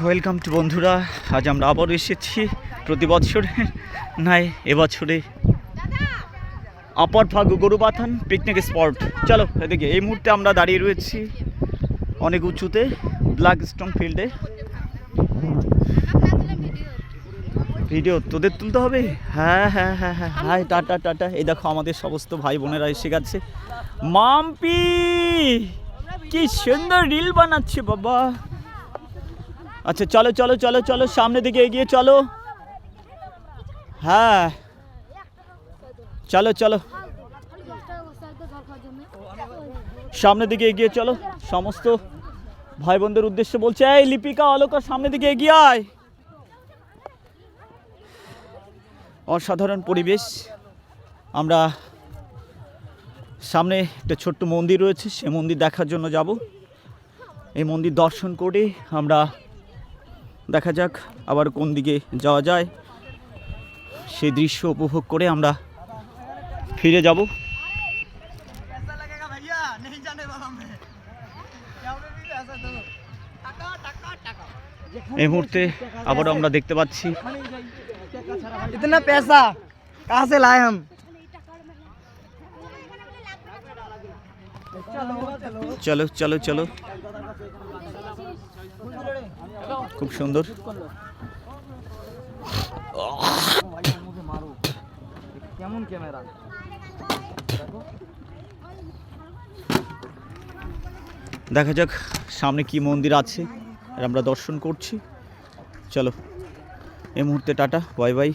Welcome to বন্ধুরা। আজ আমরা আবার এসেছি প্রতি বছরে নাই এবছরে আপার ফাগু গরুবাথান পিকনিক স্পট। চলো এদিকে। এই মুহূর্তে আমরা দাঁড়িয়ে রয়েছি অনেক উঁচুতে ব্ল্যাক স্টোন ফিল্ডে। ভিডিও তোদের তুলতে হবে? হ্যাঁ হ্যাঁ হ্যাঁ হ্যাঁ হাই টাটা টাটা। এই দেখো আমাদের সমস্ত ভাই বোনেরা এসে গেছে। মাম্পি কি সুন্দর রিল বানাচ্ছে বাবা। আচ্ছা চলো চলো চলো চলো সামনের দিকে এগিয়ে চলো। হ্যাঁ চলো চলো সামনের দিকে এগিয়ে চলো। সমস্ত ভাই বোনদের উদ্দেশ্যে বলছে, এই লিপিকা অলকা সামনের দিকে এগিয়ে আয়। অসাধারণ পরিবেশ। আমরা সামনে একটা ছোট্ট মন্দির রয়েছে, সে মন্দির দেখার জন্য যাব। এই মন্দির দর্শন করে আমরা দেখা যাক আবার কোন দিকে যাওয়া যায়, সেই দৃশ্য উপভোগ করে আমরা ফিরে যাব। এই মুহূর্তে আবারও আমরা দেখতে পাচ্ছি इतना पैसा कहाँ से लाए हम। চলো চলো চলো খুব সুন্দর। কেমন ক্যামেরা। দেখা যাক সামনে কি মন্দির আছে আর আমরা দর্শন করছি। চলো এই মুহূর্তে টাটা বাই বাই।